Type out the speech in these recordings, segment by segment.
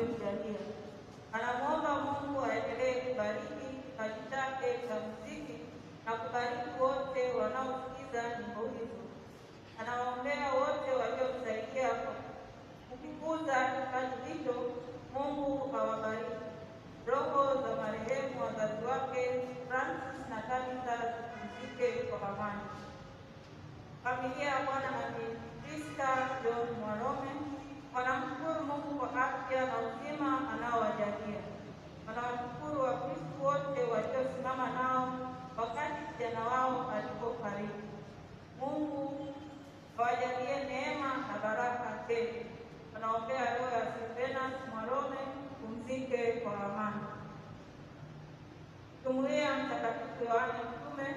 aliyomjalia. Anamwomba Mungu aendelee kubariki kipaji chake cha muziki na kubariki wote wanaosikiza nyimbo hizo. Anawaombea wote waliomsaidia kukikuza kipaji hicho. Mungu awabariki. Roho za marehemu wazazi wake Francis na Tabitha zipumzike kwa amani. Familia ya Bwana na Krista John Mwarome wanamshukuru Mungu kwa afya na uzima anaowajalia. Wanawashukuru Wakristo wote waliosimama nao wakati kijana wao alipofariki. Mungu awajalie neema na baraka tele. Wanaombea roho ya Silvanus Mwarome pumzike kwa amani. Jumuiya Mtakatifu Yohane Mtume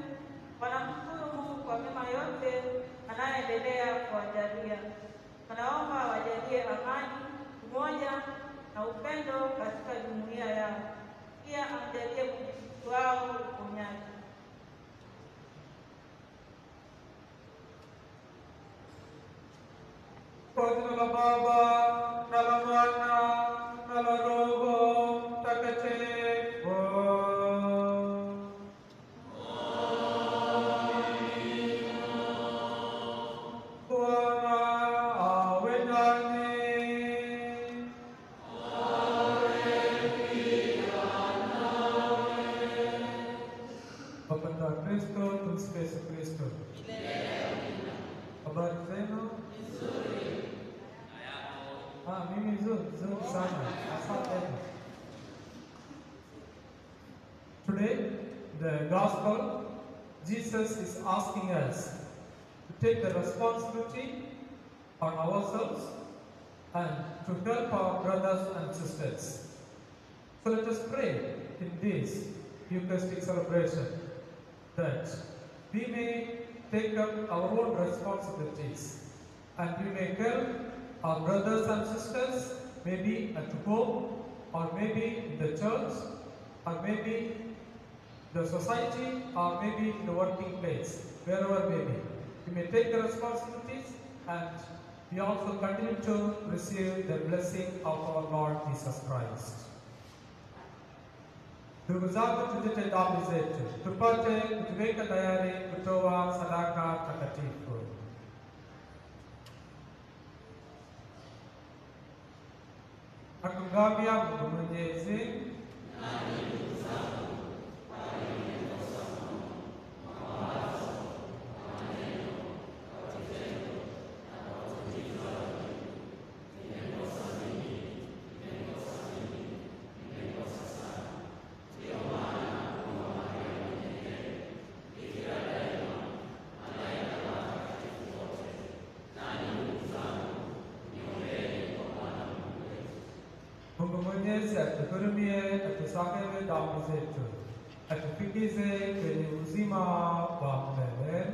wanamshukuru Mungu kwa mema yote anayoendelea kuwajalia. Wanaomba awajalie amani, umoja na upendo katika jumuiya yao. Pia amjalie mwenyekiti wao uponyaji. Kwa jina la Baba na la Mwana na la Roho Mtakatifu. Bwana awe nanyi. Wapendwa wa Kristo, tumsifu Yesu Kristo. Habari zenu? Mimi nzuri sana. Asante. Today, the gospel, Jesus is asking us to take the responsibility on ourselves and to help our brothers and sisters. So let us pray in this Eucharistic celebration that we may take up our own responsibilities and we may help our brothers and sisters, maybe at home, or maybe in the church, or maybe the society, or maybe in the working place, wherever may be. We may take the responsibilities and we also continue to receive the blessing of our Lord Jesus Christ. Ndugu zangu, tujete dhambi zetu, tupate kutuweka tayari kutoa sadaka takatifu. Akumgambia Mungu Mwenyezi, Mungu Mwenyezi atuhurumie, atusamehe dhambi zetu, atufikishe kwenye uzima wa milele.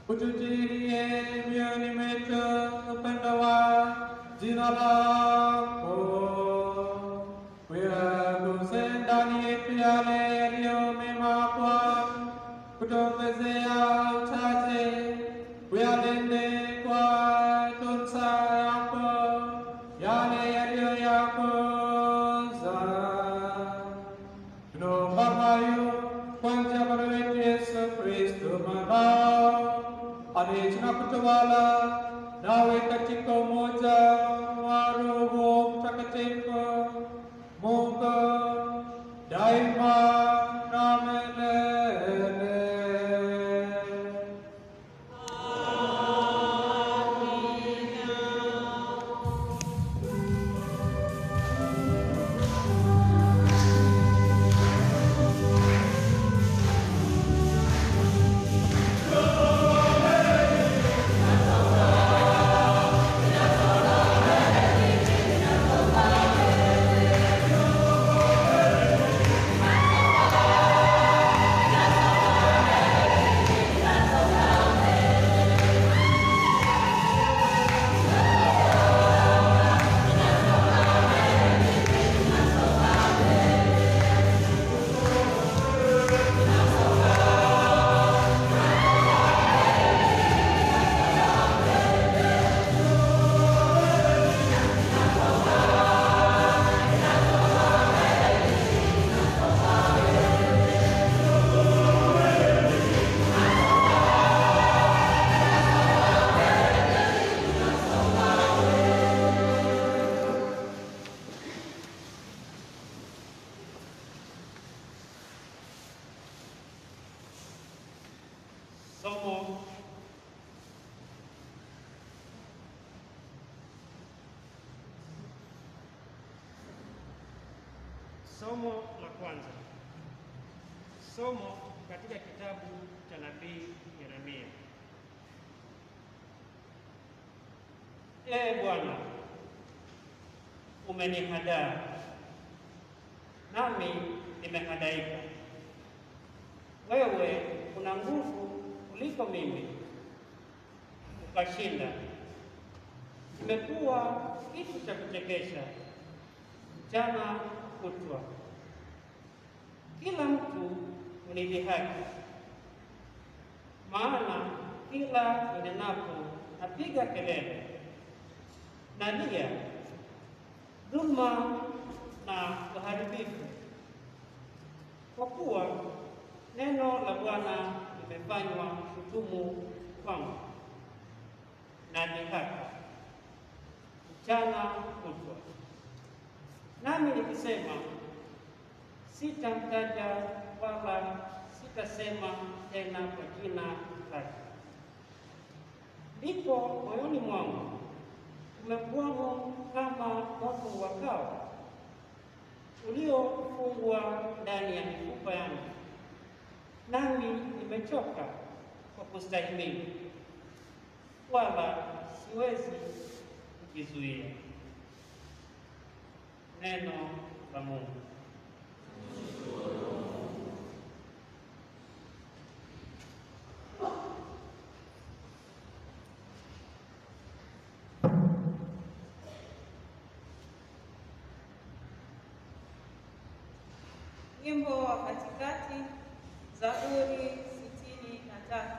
utujilie mioyoni mwetu upendo wa jina lako, uyaguse ndani yetu yale yaliyo mema kwa kutuongezea uchache, uyalinde kwa tunza yako yale yaliyo yako tunaomba hayo kwa njia ya Bwana wetu Yesu Kristo mwanao, aliye na kutawala nawe katika umoja wa Roho Mtakatifu, Mungu daima na milele. Somo la kwanza. Somo katika kitabu cha nabii Yeremia. Ee Bwana, umenihadaa, nami nimehadaika. Wewe una nguvu kuliko mimi, ukashinda. Nimekuwa kitu cha kuchekesha mchana kutwa. Kila mtu unidhihaki, maana kila ninenapo napiga kelele, nalia dhulma na uharibifu. Kwa kuwa neno la Bwana limefanywa shutumu kwangu na dhihaka mchana kutwa. Nami nikisema, sitamtaja wala sitasema tena kwa jina lake. Ndipo moyoni mwangu umekuwamo kama moto uwakao, uliofungwa ndani ya mifupa yangu, nami nimechoka kwa kustahimili, wala siwezi kujizuia. Neno la Mungu. Wimbo wa katikati, Zaburi 63.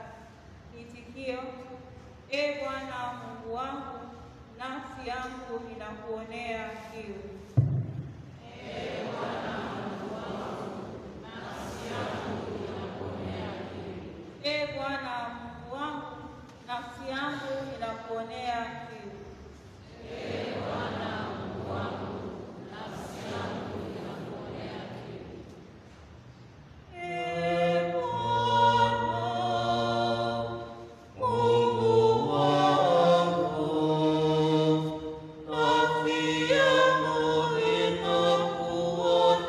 Itikio: Ee Bwana Mungu wangu, nafsi yangu inakuonea kiu. Ee Bwana Mungu wangu, nafsi yangu inakuonea kiu. Ee Bwana Mungu wangu, nafsi yangu inakuonea kiu. Ee Bwana Mungu wangu, nafsi yangu inakuonea kiu. Ee Bwana Mungu wangu, nafsi yangu inakuonea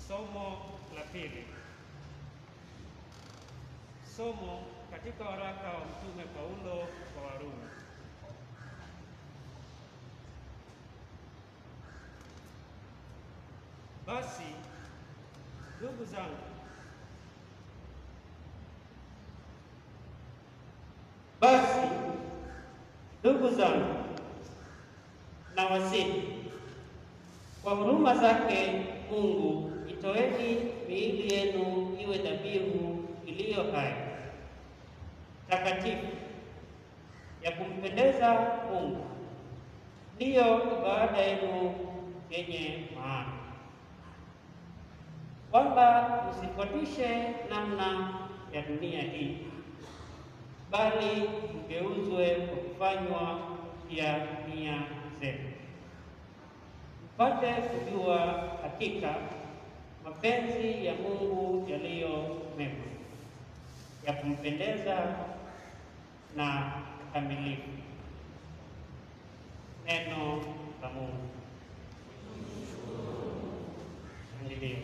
Somo la pili. Somo katika waraka wa Mtume Paulo kwa Warumi. Basi ndugu zangu, nawasihi kwa huruma zake Mungu, itoeni miili yenu iwe dhabihu iliyo hai, takatifu, ya kumpendeza Mungu, ndiyo ibada yenu yenye maana. Wala msifuatishe namna ya dunia hii, bali mgeuzwe kwa kufanywa ya nia zenu, mpate kujua hakika mapenzi ya Mungu yaliyo mema, ya kumpendeza na kamilifu. Neno la Mungu. Ndiyo.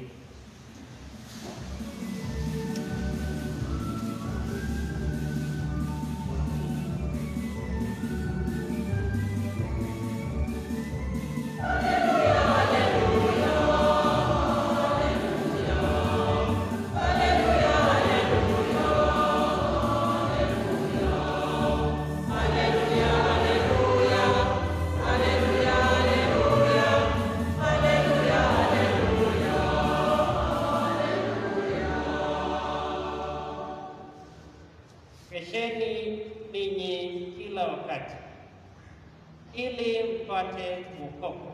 Kesheni ninyi kila wakati, ili mpate kuokoka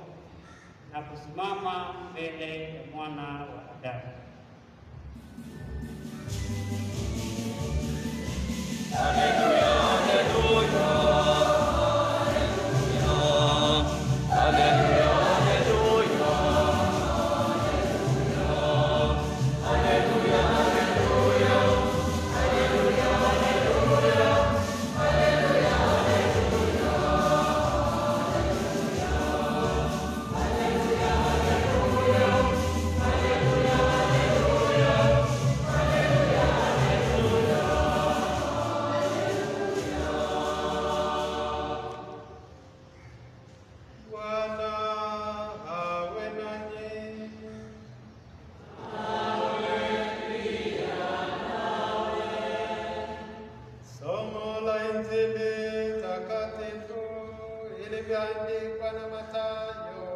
na kusimama mbele ya Mwana wa Adamu. Haleluya, haleluya, haleluya, haleluya, haleluya, haleluya, ilivyoandikwa na Mathayo.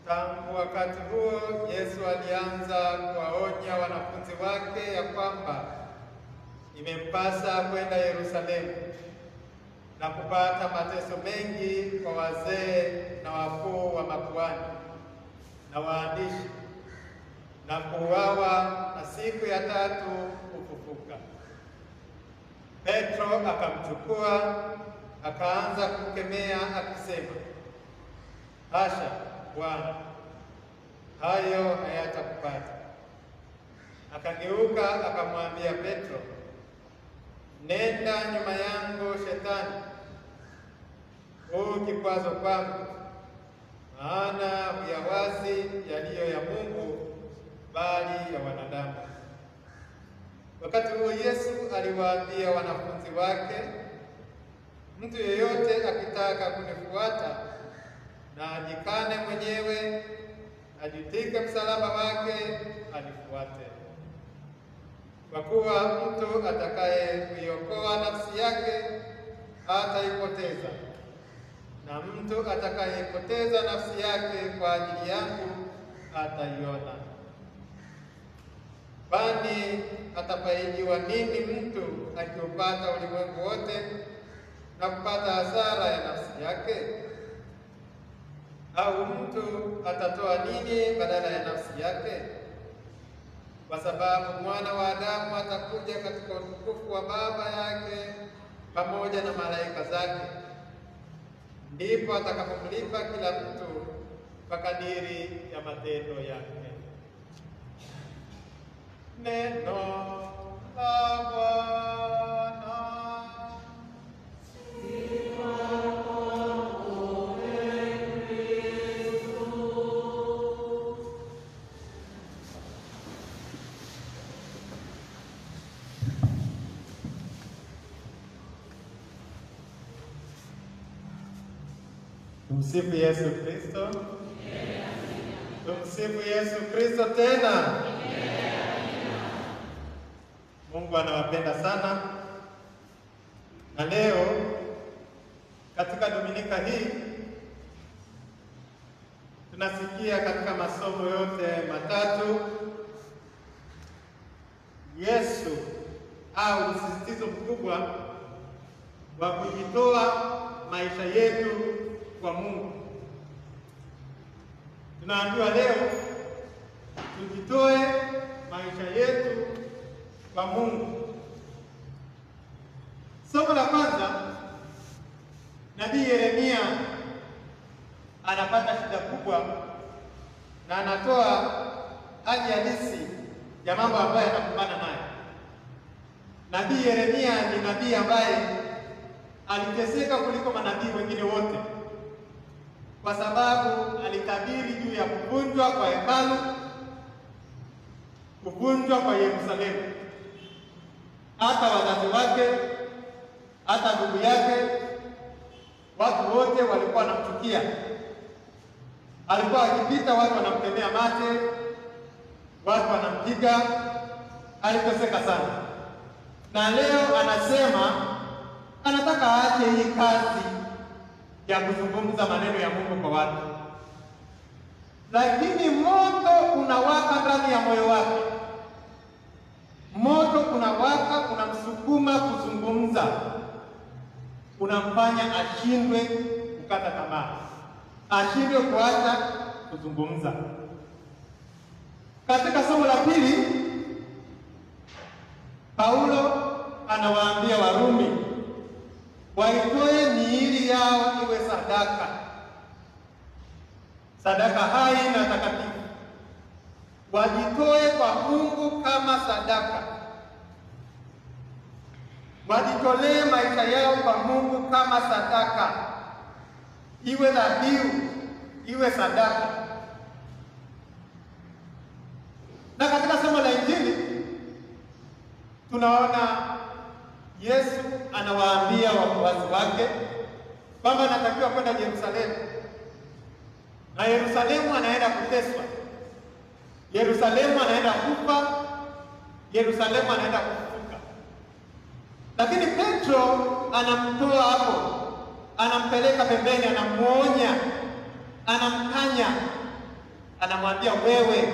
Tangu wakati huo Yesu alianza kuwaonya wanafunzi wake ya kwamba imempasa kwenda Yerusalemu na kupata mateso mengi kwa wazee na wakuu wa makuhani na waandishi, na kuuawa na siku ya tatu kufufuka. Petro akamchukua akaanza kumkemea akisema, hasha Bwana, hayo hayatakupata. Akageuka akamwambia Petro, nenda nyuma yangu Shetani, huu kikwazo kwangu, maana huyawazi yaliyo ya Mungu bali ya wanadamu. Wakati huo Yesu aliwaambia wanafunzi wake, mtu yeyote akitaka kunifuata na ajikane mwenyewe, ajitwike msalaba wake, anifuate. Kwa kuwa mtu atakaye kuiokoa nafsi yake hataipoteza, na mtu atakayepoteza nafsi yake kwa ajili yangu ataiona. Kwani atafaidiwa nini mtu akiupata ulimwengu wote na kupata hasara ya nafsi yake? Au mtu atatoa nini badala ya nafsi yake? Kwa sababu Mwana wa Adamu atakuja katika utukufu wa Baba yake pamoja na malaika zake, ndipo atakapomlipa kila mtu kwa kadiri ya matendo yake. Neno la Bwana. Tumsifu Yesu Kristo. Tumsifu Yesu Kristo tena. Mungu anawapenda sana. Na leo katika Dominika hii tunasikia katika masomo yote matatu Yesu au msisitizo mkubwa wa kujitoa maisha yetu kwa Mungu. Tunaambiwa leo tujitoe maisha yetu kwa Mungu. Somo la kwanza, Nabii Yeremia anapata shida kubwa na anatoa hali halisi ya mambo ambayo anakumbana nayo. Nabii Yeremia ni nabii ambaye aliteseka kuliko manabii wengine wote, kwa sababu alitabiri juu ya kuvunjwa kwa hekalu, kuvunjwa kwa Yerusalemu. Hata wazazi wake, hata ndugu yake, watu wote walikuwa wanamchukia. Alikuwa akipita watu wanamtemea mate, watu wanampiga. Aliteseka sana. Na leo anasema anataka aache hii kazi ya kuzungumza maneno ya Mungu kwa watu. Lakini moto unawaka ndani ya moyo wake. Moto unawaka, unamsukuma kuzungumza. Unamfanya ashindwe kukata tamaa. Ashindwe kuacha kuzungumza. Katika somo la pili, Paulo anawaambia Warumi waitoe miili yao iwe sadaka, sadaka hai na takatifu. Wajitoe kwa Mungu kama sadaka, wajitolee maisha yao kwa Mungu kama sadaka, iwe dhabihu, iwe sadaka. Na katika somo la Injili tunaona Yesu anawaambia wafuasi wake kwamba anatakiwa kwenda Yerusalemu. Na Yerusalemu anaenda kuteswa. Yerusalemu anaenda kufa. Yerusalemu anaenda kufufuka. Lakini Petro anamtoa hapo, anampeleka pembeni, anamuonya, anamkanya, anamwambia wewe,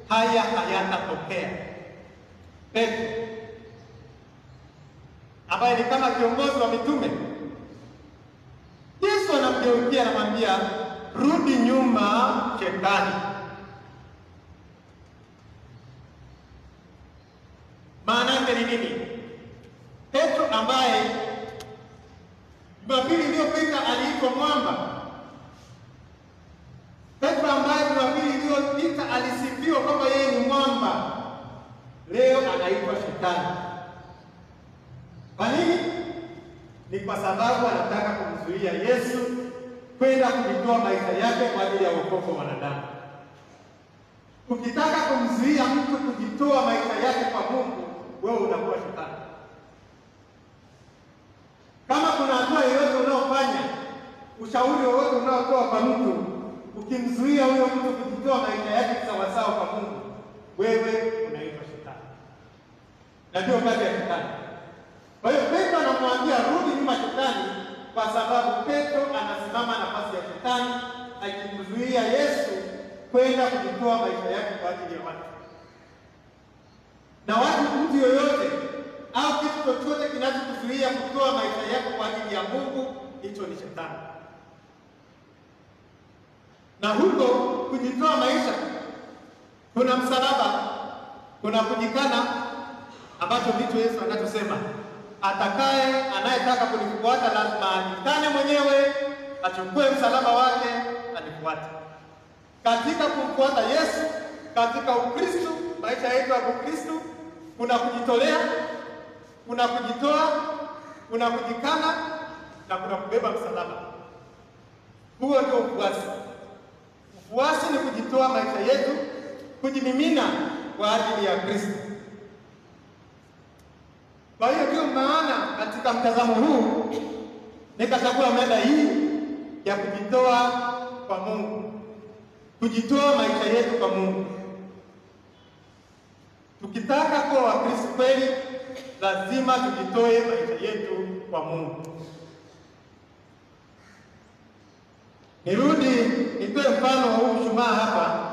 haya hayatatokea. Petro ambaye ni kama kiongozi wa mitume, Yesu anamgeukia, anamwambia rudi nyuma Shetani. Maana yake ni nini? Petro ambaye Jumapili iliyopita aliitwa mwamba, Petro ambaye Jumapili iliyopita alisifiwa kwamba yeye ni mwamba, leo anaitwa Shetani. Kwa nini? Ni kwa sababu anataka kumzuia Yesu kwenda kujitoa maisha yake kwa ajili ya wokovu wa wanadamu. Ukitaka kumzuia mtu kujitoa maisha yake kwa Mungu, wewe unakuwa shetani. Kama kuna hatua yoyote unaofanya, ushauri wowote unaotoa kwa mtu, ukimzuia huyo mtu kujitoa maisha yake sawasawa kwa Mungu, wewe unaitwa shetani. Na ndio kazi ya shetani. Kwa hiyo Petro anamwambia rudi nyuma Shetani, kwa sababu Petro anasimama nafasi ya Shetani akimzuia Yesu kwenda kujitoa maisha yake kwa ajili ya watu. Na mtu yoyote au kitu chochote kinachokuzuia kutoa maisha yako kwa ajili ya Mungu, hicho ni Shetani. Na huko kujitoa maisha kuna msalaba, kuna kujikana, ambacho ndicho Yesu anachosema anayetaka kunifuata lazima ajikane mwenyewe, achukue msalaba wake, anifuate. Katika kumfuata Yesu, katika Ukristo, maisha yetu ya Ukristo, kuna kujitolea, kuna kujitoa, kuna kujikana na kuna kubeba msalaba. Huo ndio ufuasi. Ufuasi ni kujitoa maisha yetu, kujimimina kwa ajili ya Kristo. Kwa hiyo ndio maana katika mtazamo huu nikachagua mada hii ya kujitoa kwa Mungu, kujitoa maisha yetu kwa Mungu. Tukitaka kuwa Wakristo kweli, lazima tujitoe maisha yetu kwa Mungu. Nirudi nitoe mfano wa huu mshumaa hapa.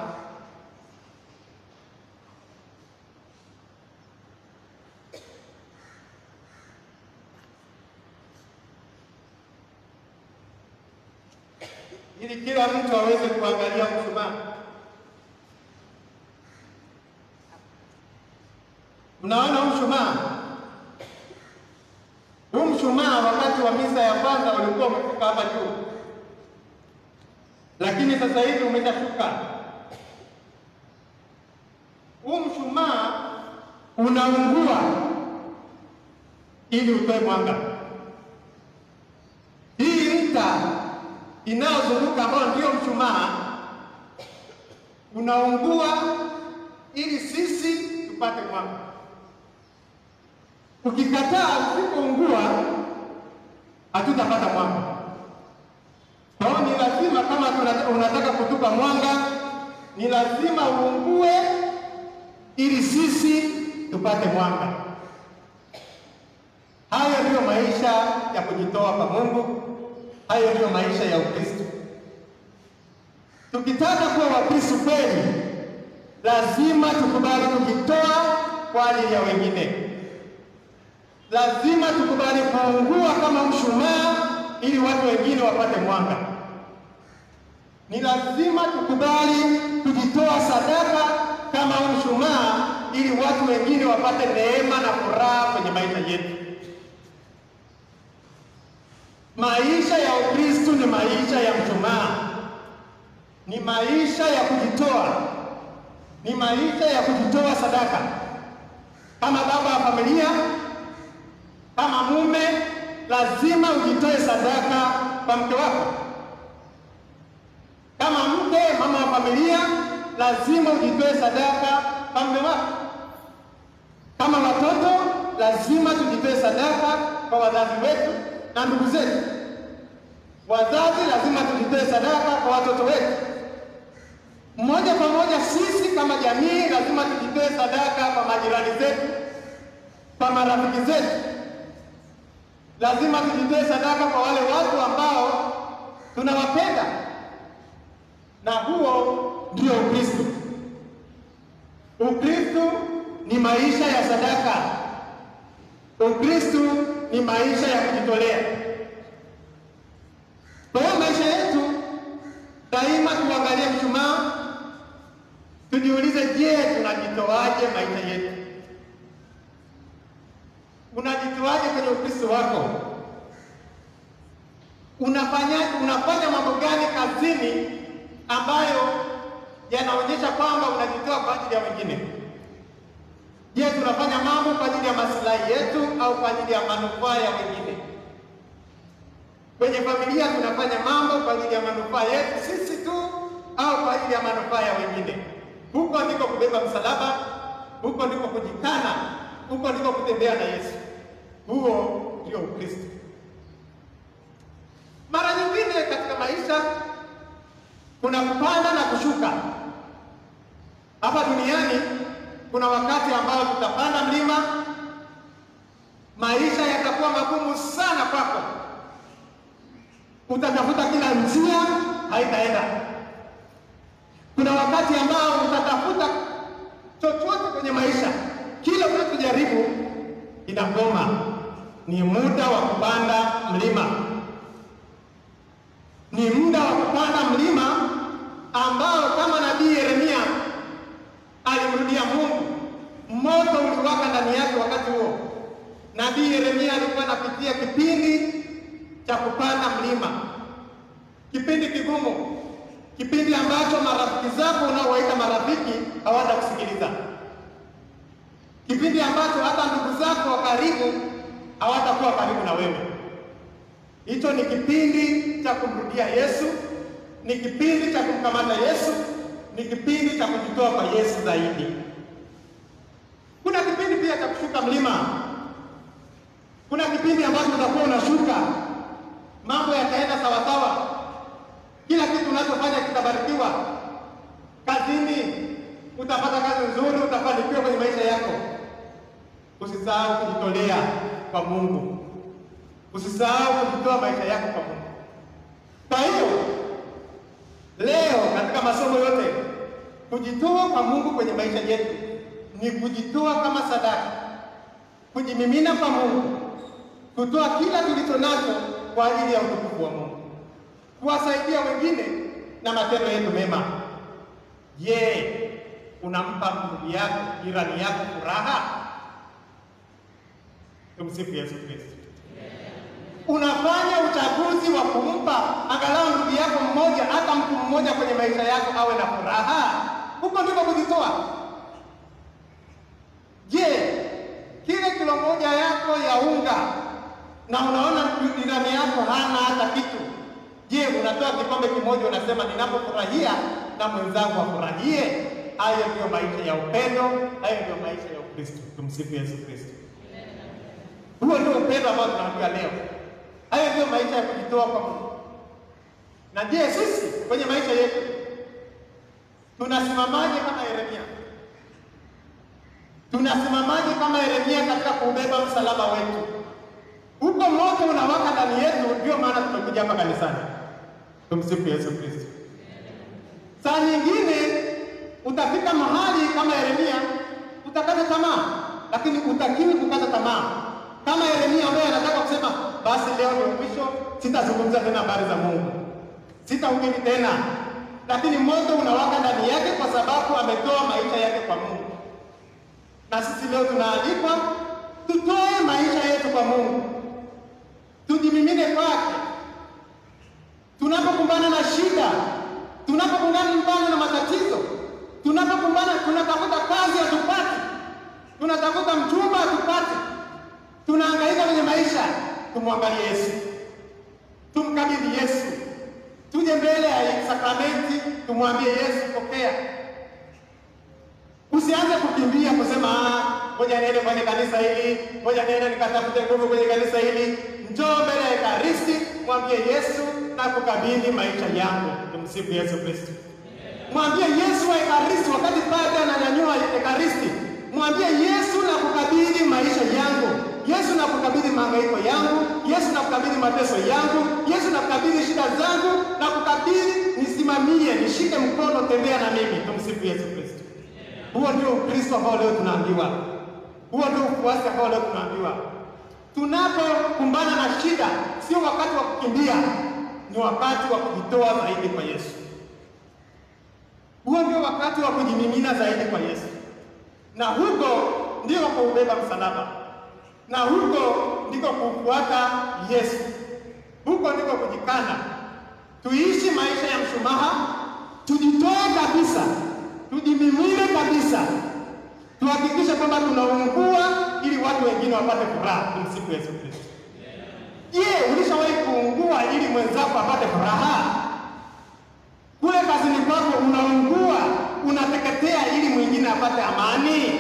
Ili kila mtu aweze kuangalia mshumaa. Mnaona mshumaa? Huu mshumaa wakati wa misa ya kwanza ulikuwa umefika hapa juu, lakini sasa hivi umeshashuka. Huu mshumaa unaungua ili utoe mwanga. Hii nta inayozunguka ambayo ndio mshumaa unaungua ili sisi tupate mwanga. Ukikataa, usipoungua, hatutapata mwanga. Kwa hiyo ni lazima, kama unataka kutupa mwanga, ni lazima uungue ili sisi tupate mwanga. Hayo ndiyo maisha ya kujitoa kwa Mungu. Hayo ndiyo maisha ya Ukristo. Tukitaka kuwa Wakristo kweli, lazima tukubali kujitoa kwa ajili ya wengine. Lazima tukubali kuungua kama mshumaa ili watu wengine wapate mwanga. Ni lazima tukubali kujitoa sadaka kama mshumaa ili watu wengine wapate neema na furaha kwenye maisha yetu. Maisha ya Ukristo ni maisha ya mshumaa. Ni maisha ya kujitoa. Ni maisha ya kujitoa sadaka. Kama baba wa familia, kama mume, lazima ujitoe sadaka kwa mke wako. Kama mke, mama wa familia, lazima ujitoe sadaka kwa mume wako. Kama watoto, lazima tujitoe sadaka kwa wazazi wetu na ndugu zetu. Wazazi lazima tujitoe sadaka kwa watoto wetu. Mmoja kwa mmoja, sisi kama jamii lazima tujitoe sadaka kwa majirani zetu, kwa marafiki zetu. Lazima tujitoe sadaka kwa wale watu ambao tunawapenda. Na huo ndio Ukristo. Ukristo ni maisha ya sadaka. Ukristo ni maisha ya kujitolea. Kwa hiyo maisha yetu daima tuangalie mshumaa, tujiulize, je, tunajitoaje maisha yetu? Unajitoaje kwenye Ukristo wako? Unafanya mambo gani kazini ambayo yanaonyesha kwamba unajitoa kwa ajili ya wengine? Je, tunafanya mambo kwa ajili ya maslahi yetu au kwa ajili ya manufaa ya wengine? Kwenye familia tunafanya mambo kwa ajili ya manufaa yetu sisi tu au kwa ajili ya manufaa ya wengine? Huko ndiko kubeba msalaba, huko ndiko kujikana, huko ndiko kutembea na Yesu. Huo ndio Ukristo. Mara nyingine katika maisha kuna kupanda na kushuka. Hapa duniani kuna wakati ambao tutapanda mlima, maisha yatakuwa magumu sana kwako. Utatafuta kila njia, haitaenda. Kuna wakati ambao utatafuta chochote kwenye maisha, kila unachojaribu inakoma. Ni muda wa kupanda mlima. Ni muda wa kupanda mlima ambao kama nabii Yeremia alimrudia Mungu, moto uliwaka ndani yake wakati huo. Nabii Yeremia alikuwa anapitia kipindi cha kupanda mlima, kipindi kigumu, kipindi ambacho marafiki zako unaowaita marafiki hawatakusikiliza, kipindi ambacho hata ndugu zako wa karibu hawatakuwa karibu na wewe. Hicho ni kipindi cha kumrudia Yesu, ni kipindi cha kumkamata Yesu, ni kipindi cha kujitoa kwa Yesu zaidi. Kuna kipindi pia cha kushuka mlima. Kuna kipindi ambacho utakuwa unashuka, mambo yataenda sawa sawa, kitu unachofanya kitabarikiwa. Kazini utapata kazi nzuri, utafanikiwa kwenye maisha yako. Usisahau kujitolea kwa Mungu. Usisahau kujitoa maisha yako kwa Mungu. Kwa hiyo leo katika masomo yote, kujitoa kwa Mungu kwenye maisha yetu ni kujitoa kama sadaka, kujimimina kwa Mungu, kutoa kila tulicho nacho kwa ajili ya utukufu wa Mungu, kuwasaidia wengine na matendo yetu mema. Je, unampa ndugu yako, jirani yako furaha? Tumsifu Yesu Kristo. Unafanya uchaguzi wa kumpa angalau ndugu yako mmoja, hata mtu mmoja kwenye maisha yako awe na furaha? Huko ndiko kujitoa. Je, kile kilo moja yako ya unga na unaona jirani yako hana hata kitu, je, unatoa kikombe kimoja unasema ninapofurahia na mwenzangu afurahie? Hayo ndio maisha ya upendo, hayo ndio maisha ya Ukristo. Tumsifu Yesu Kristo. Huo ndio upendo ambao tunaambiwa leo. Hayo ndio maisha ya kujitoa kwa Mungu. Na je, sisi kwenye maisha yetu tunasimamaje kama Yeremia? Tunasimamaje kama Yeremia katika kubeba msalaba wetu? Huko moto unawaka ndani yetu, ndio maana tumekuja hapa kanisani. Tumsifu Yesu Kristo. Saa nyingine utafika mahali kama Yeremia utakata tamaa, lakini utakiwi kukata tamaa. Kama Yeremia ambaye anataka kusema basi leo ndio mwisho, sitazungumza tena habari za Mungu, sitahubiri tena, lakini moto unawaka ndani yake kwa sababu ametoa maisha yake kwa Mungu. Na sisi leo tunaalikwa tutoe maisha yetu kwa Mungu, tujimimine kwake. Tunapokumbana na shida, tunapokumbana na matatizo, tunatafuta kazi hatupati, tunatafuta mchumba hatupati, tunahangaika kwenye maisha, tumwangalie Yesu, tumkabidhi Yesu, tuje mbele ya sakramenti, tumwambie Yesu, pokea. Usianze kukimbia kusema ngoja niende kwenye kanisa hili, ngoja niende nikatafute nguvu kwenye kanisa hili. Njoo mbele ya Ekaristi, mwambie Yesu, nakukabidhi maisha yangu. Tumsifu Yesu Kristo. Mwambie Yesu wa Ekaristi, wakati padre ananyanyua Ekaristi, mwambie Yesu, nakukabidhi maisha yangu. Yesu, nakukabidhi mahangaiko yangu. Yesu, nakukabidhi mateso yangu. Yesu, nakukabidhi shida zangu, nakukabidhi, nisimamie, nishike mkono, tembea na mimi. Tumsifu Yesu Kristo. Huo ndio Ukristo ambao leo tunaambiwa. Huo ndio ufuasi ambao leo tunaambiwa. Tunapokumbana na shida, sio wakati wa kukimbia, ni wakati wa kujitoa zaidi kwa Yesu. Huo ndio wakati wa kujimimina zaidi kwa Yesu. Na huko ndio kuubeba msalaba. Na huko ndiko kufuata Yesu. Huko ndiko kujikana. Tuishi maisha ya mshumaa, tujitoe kabisa, tujimimine kabisa. Tuhakikishe kwamba tunaungua ili watu wengine wapate furaha. Tumsifu Yesu Kristo. Je, ulishawahi kuungua ili mwenzako apate furaha? Kule kazini kwako unaungua, unateketea ili mwingine apate amani?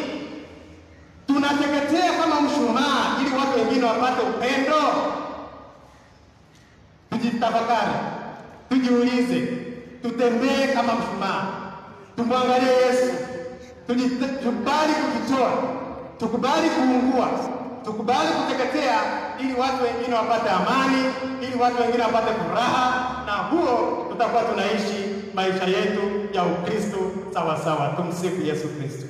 Tunateketea kama mshumaa ili watu wengine wapate upendo? Tujitafakari, tujiulize, tutembee kama mshumaa, tumwangalie Yesu, tukubali kujitoa, tukubali kuungua, tukubali kuteketea ili watu wengine wapate amani, ili watu wengine wapate furaha, na huo tutakuwa tunaishi maisha yetu ya Ukristo sawa sawa. Tumsifu Yesu Kristo.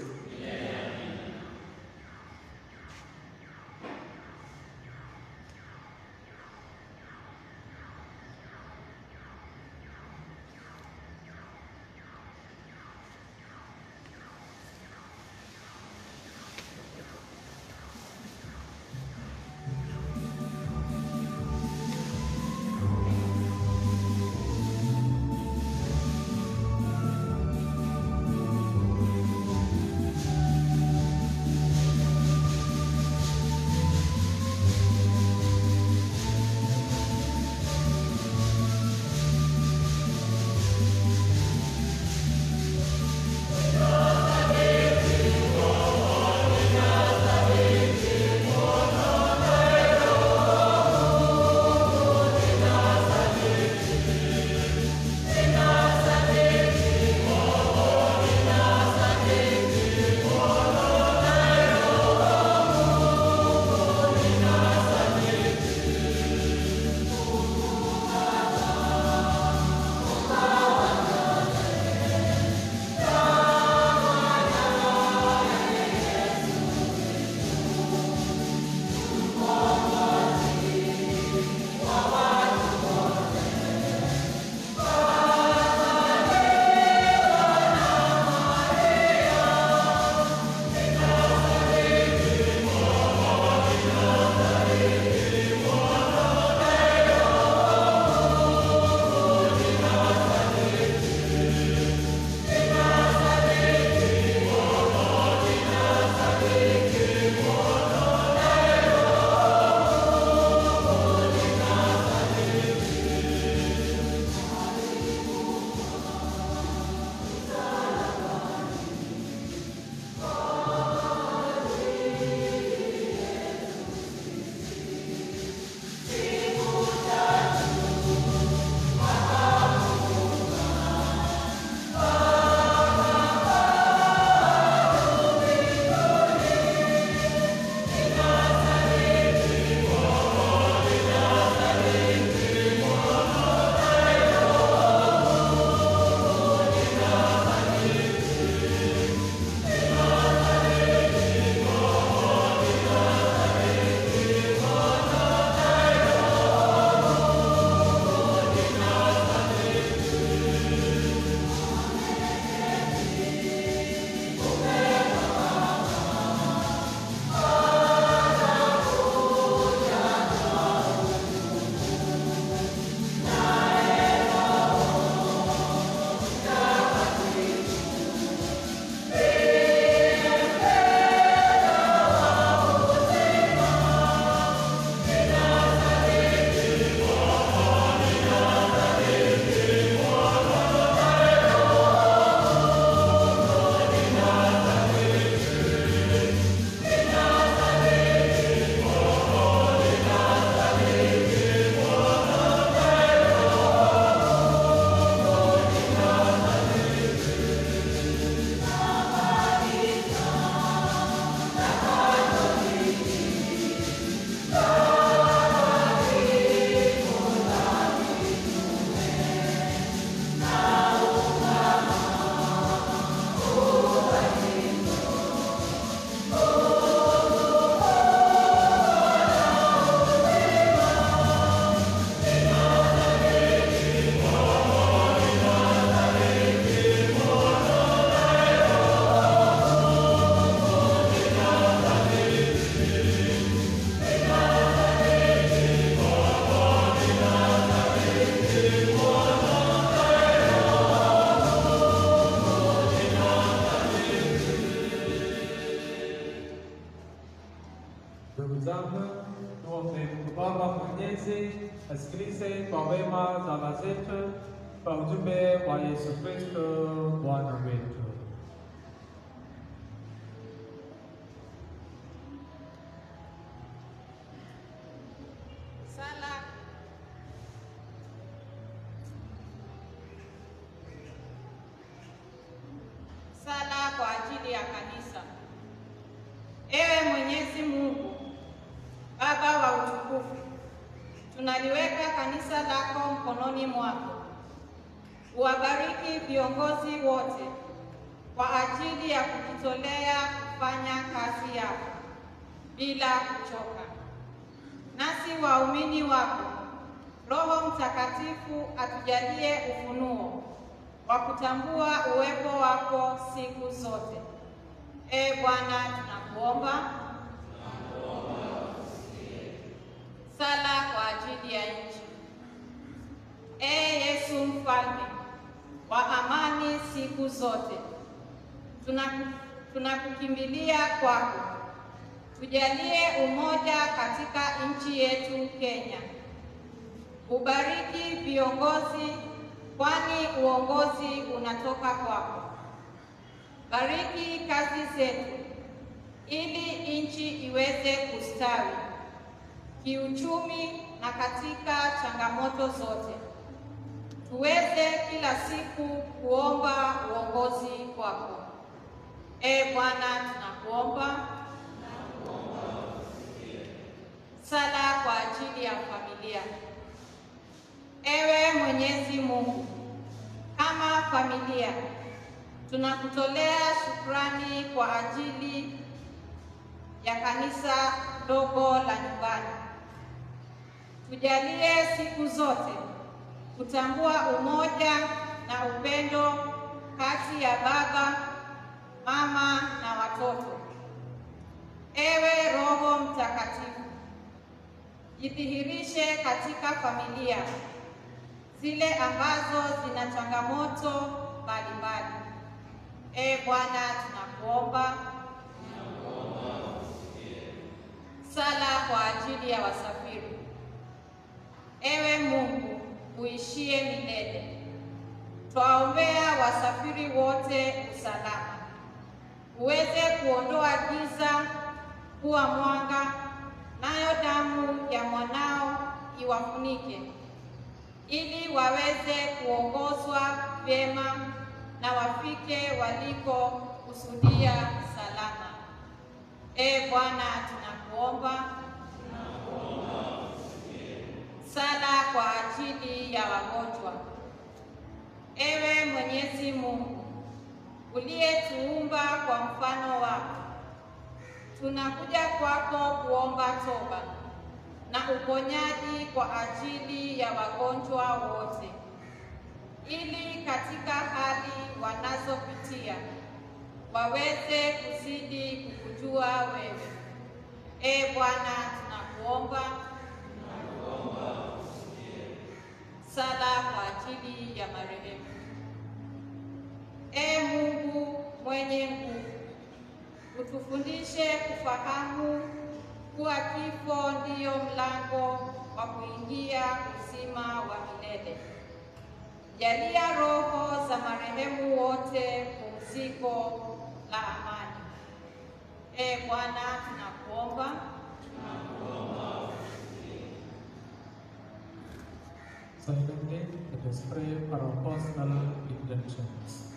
Baba Mwenyezi asikilize kwa wema sala zetu kwa ujumbe wa Yesu Kristo Bwana wetu. Sala kwa ajili ya kanisa. Ewe Mwenyezi Mungu, Baba wa utukufu, tunaliweka kanisa lako mkononi mwako. Uwabariki viongozi wote kwa ajili ya kujitolea kufanya kazi yako bila kuchoka. Nasi waumini wako, Roho Mtakatifu atujalie ufunuo wa kutambua uwepo wako siku zote. Bwana, tunakuomba. Sala kwa ajili ya nchi. Yesu Mfalme wa amani siku zote, tunakukimbilia kwako. Tujalie umoja katika nchi yetu Kenya. Ubariki viongozi, kwani uongozi unatoka kwako. Bariki kazi zetu ili nchi iweze kustawi kiuchumi na katika changamoto zote. Tuweze kila siku kuomba uongozi kwako. Bwana, tunakuomba. Sala kwa ajili ya familia. Ewe Mwenyezi Mungu, kama familia tunakutolea shukrani kwa ajili ya kanisa dogo la nyumbani. Tujalie siku zote kutambua umoja na upendo kati ya baba, mama na watoto. Ewe Roho Mtakatifu, jidhihirishe katika familia zile ambazo zina changamoto mbalimbali. Bwana, tunakuomba. Sala kwa ajili ya wasafiri. Ewe Mungu uishie milele, twaombea wasafiri wote usalama. Uweze kuondoa giza kuwa mwanga, nayo damu ya mwanao iwafunike, ili waweze kuongozwa vyema na wafike waliko kusudia salama. Bwana, tunakuomba. Sala kwa ajili ya wagonjwa. Ewe Mwenyezi Mungu, uliyetuumba kwa mfano wako, tunakuja kwako kuomba toba na uponyaji kwa ajili ya wagonjwa wote, ili katika hali wanazopitia waweze kuzidi kukujua wewe. Bwana, tunakuomba. Sala kwa ajili ya marehemu. Mungu mwenye nguvu, utufundishe kufahamu kuwa kifo ndiyo mlango wa kuingia uzima wa milele. Jalia roho za marehemu wote pumziko la amani. Bwana, tunakuomba. Silently, let us pray for our personal intentions.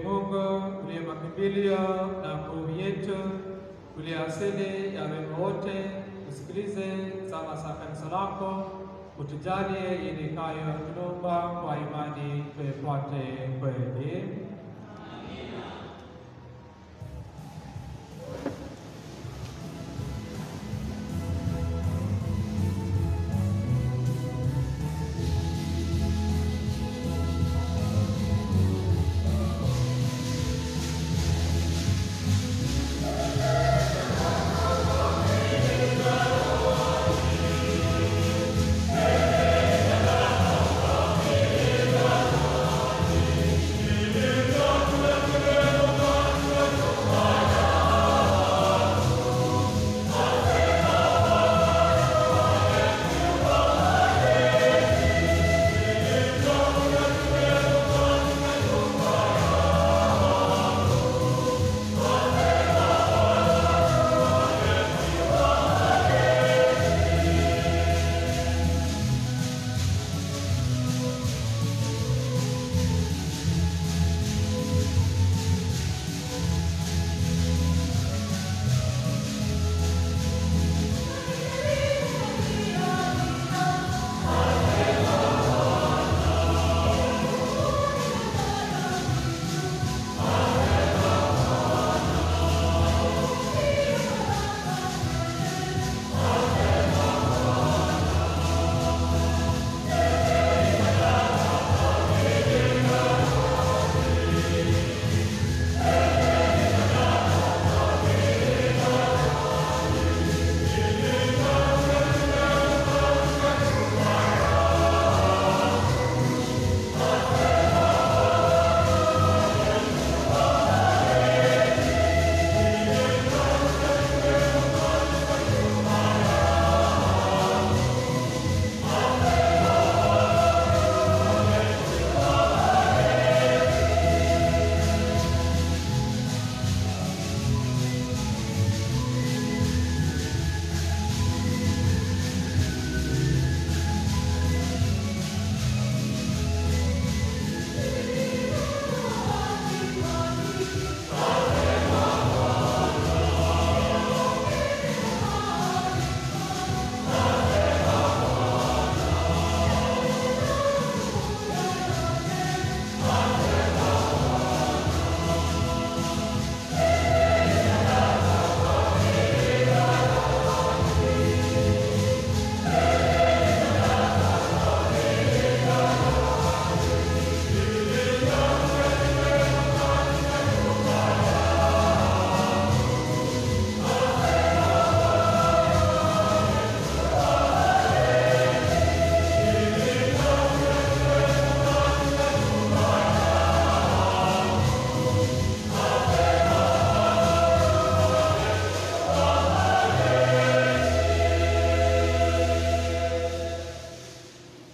Mungu uliye makimbilio na nguvu yetu, uliye asili ya wema wote, usikilize sala za kanisa lako, utujalie yenye kayo tunaomba kwa imani. tufuate kweli.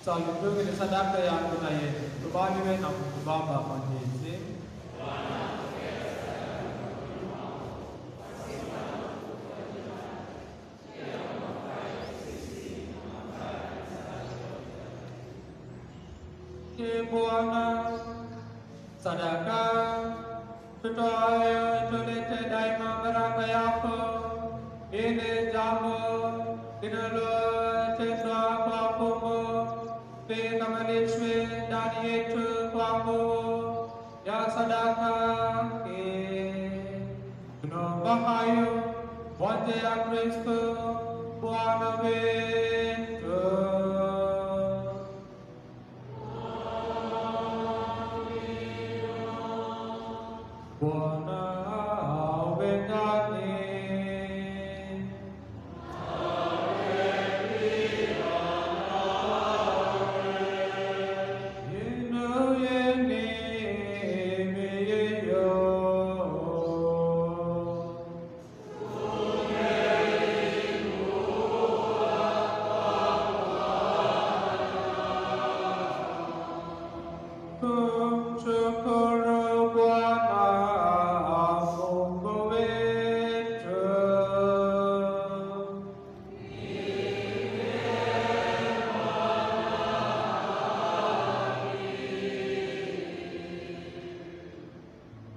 Salibuni ni sadaka yangu na yenu, tubaliwe na Mungu Baba Mwenyezi. Ee Bwana, sadaka tutoayo tulete daima baraka yako, ili jambo linalotendwa kwa fumbo likamilishwe ndani yetu kwa nguvu ya sadaka hii. Tunaomba hayo kwa njia ya Kristo Bwana wetu. Bwana awe nanyi.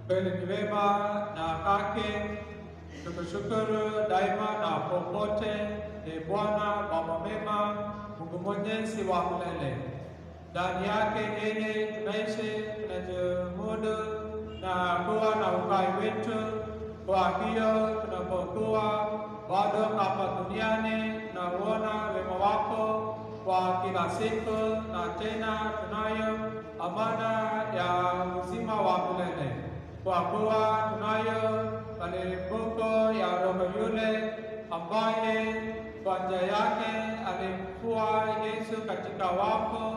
Kweli ni wema na haki, tukushukuru daima na popote, Ee Bwana Baba mwema, Mungu mwenyezi wa milele. ndani yake yeye tunaishi, tunajimudu na kuwa na uhai wetu. Kwa hiyo tunapokuwa bado hapa duniani, tunauona wema wako kwa kila siku, na tena tunayo amana ya uzima wa milele, kwa kuwa tunayo malimbuko ya Roho yule ambaye kwa njia yake alimfufua Yesu katika wafu.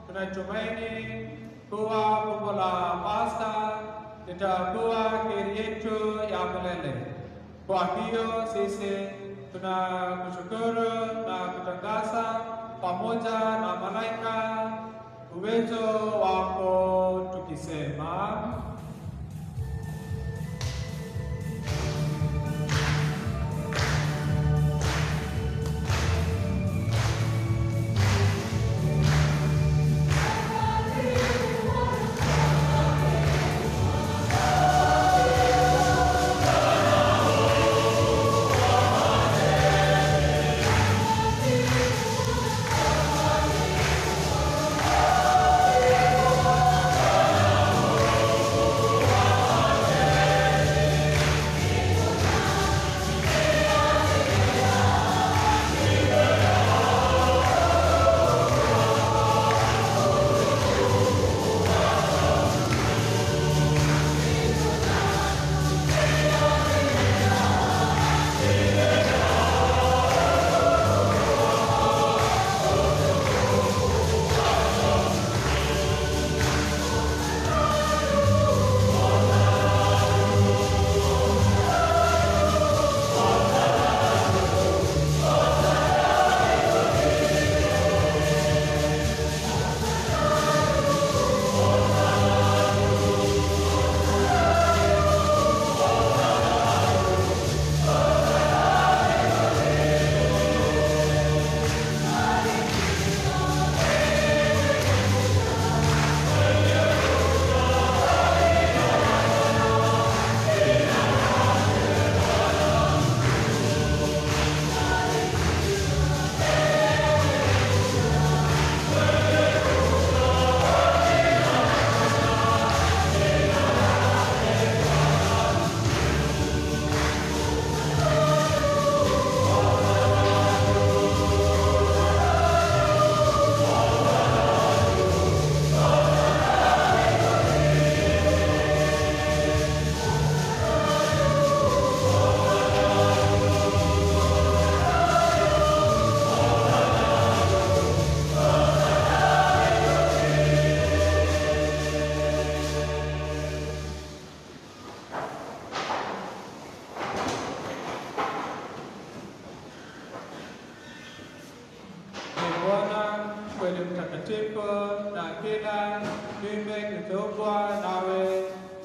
Tunatumaini kuwa fumbo la Pasaka litakuwa heri yetu ya milele. Kwa hiyo sisi tunakushukuru na kutangaza pamoja na malaika uwezo wako tukisema: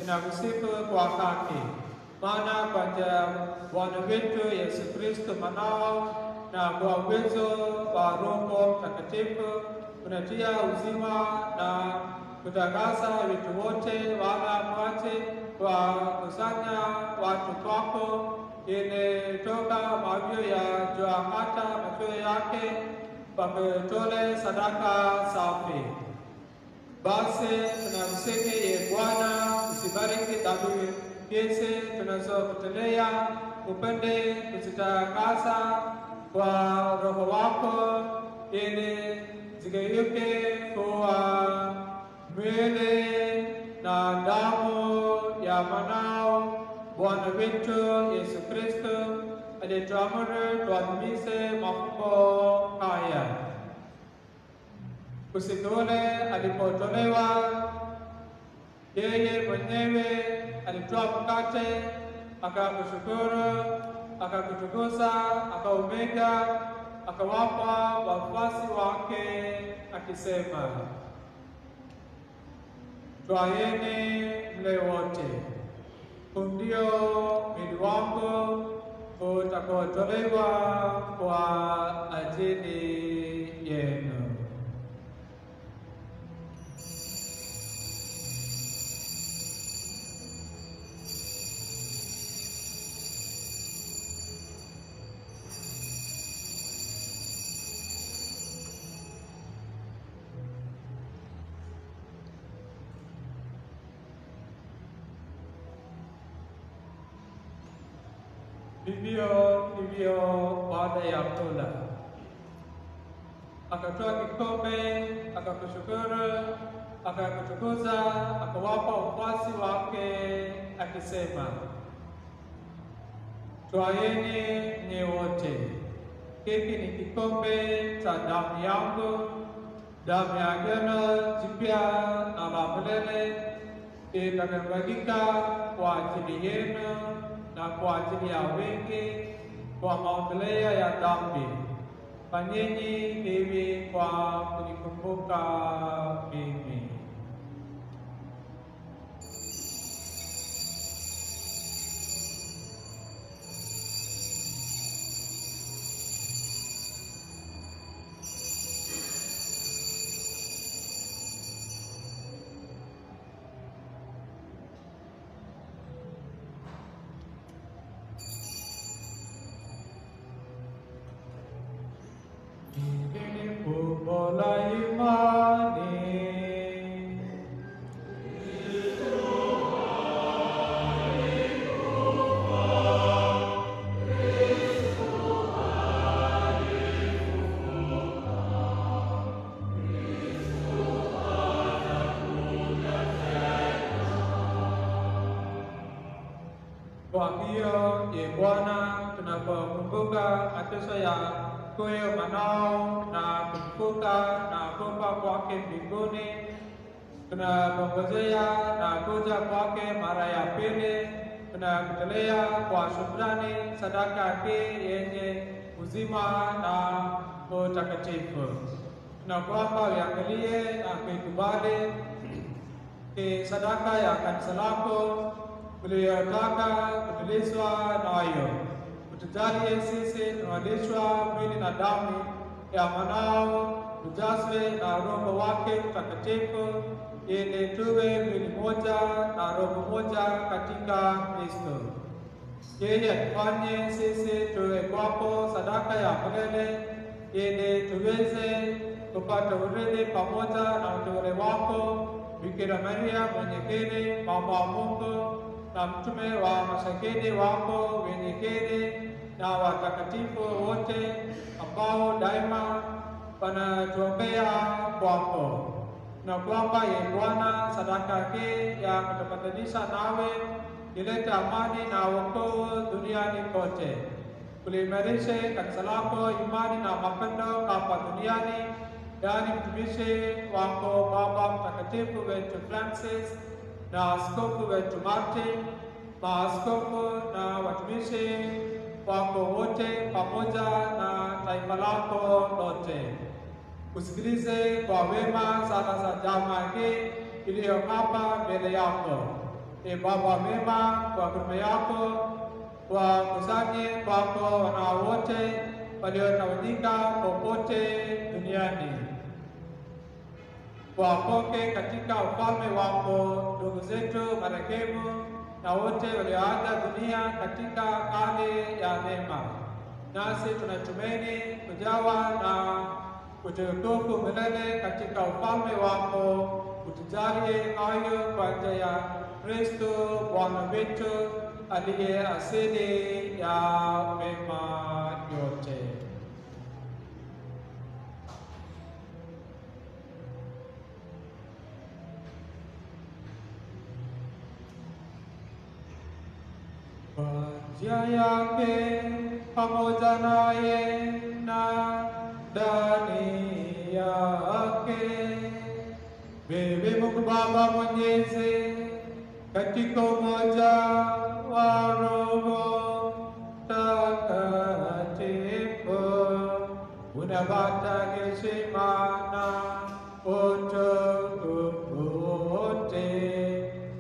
Nakusifu kwa haki, maana kwa Bwana wetu Yesu Kristo mwanao, na kwa uwezo wa Roho Mtakatifu unatia uzima na kutakasa vitu wote, wala mwache kwa kusanya watu kwako, ili toka mavyo ya jua hata machweo yake pakutole sadaka safi. Basi tunakusihi ye Bwana, usibariki dhabihu hizi tunazokutolea, upende kuzitakasa kwa Roho wako, ili zigeuke kuwa mwili na damu ya mwanao Bwana wetu Yesu Kristo, aliyetuamuru tuadhimishe mafumbo haya. Usiku ule alipotolewa, yeye mwenyewe alitoa mkate, akakushukuru, akakutukuza, akaumega, akawapa wafuasi wake akisema, twaeni mle wote, huu ndio mwili wangu utakaotolewa kwa ajili yenu. Vivyo hivyo baada ya kula, akatoa kikombe, akakushukuru, akakutukuza, akawapa wafuasi wake akisema, twaeni nye wote, hiki ni kikombe cha damu yangu, damu ya agano jipya na la milele, itakayomwagika kwa ajili yenu na kwa ajili ya wengi kwa maondoleo ya dhambi. Fanyeni hivi kwa kunikumbuka mimi. Kwa hiyo, Bwana, tunapokumbuka mateso ya huyo mwanao na kufufuka na kufa kwake mbinguni, tunapongojea na kuja kwake mara ya pili, tunakutolea kwa shukrani sadaka yake yenye uzima na utakatifu. Tunakuomba uangalie na kuikubali sadaka ya kanisa lako uliyotaka kutilizwa nayo. Utujalie sisi tunalishwa mwili na damu ya mwanao, tujazwe na Roho wake Mtakatifu, ili tuwe mwili moja na roho moja katika Kristo. Yeye atufanye sisi tuwe kwako sadaka ya milele, ili tuweze kupata urithi pamoja na uteule wako, Bikira Maria mwenye heri, mama wa Mungu, na mtume wa mashahidi wako wenye heri, na watakatifu wote ambao daima wanatuombea kwako. Na kwamba Bwana, sadaka yake ya kutupatanisha nawe ilete amani na wokovu duniani kote. Kuliimarishe kanisa lako imani na mapendo hapa duniani, yaani mtumishi wako Baba Mtakatifu wetu Francis na askofu wetu Martin, maaskofu na watumishi wako wote, pamoja na taifa lako lote. Usikilize kwa wema sala za jamaa hii iliyo hapa mbele yako. Baba mema, kwa huruma yako wakusanye kwako wanao wote waliotawanyika popote duniani. Wapoke katika ufalme wako ndugu zetu marehemu na wote walioaga dunia katika hali ya neema. Nasi tunatumaini kujawa na utukufu milele katika ufalme wako. Utujalie hayo kwa njia ya Kristo Bwana wetu, aliye asili ya mema yote. Kwa njia yake, pamoja naye na ndani yake, wewe Mungu Baba Mwenyezi, katika umoja wa Roho Mtakatifu, unapata heshima na utukufu wote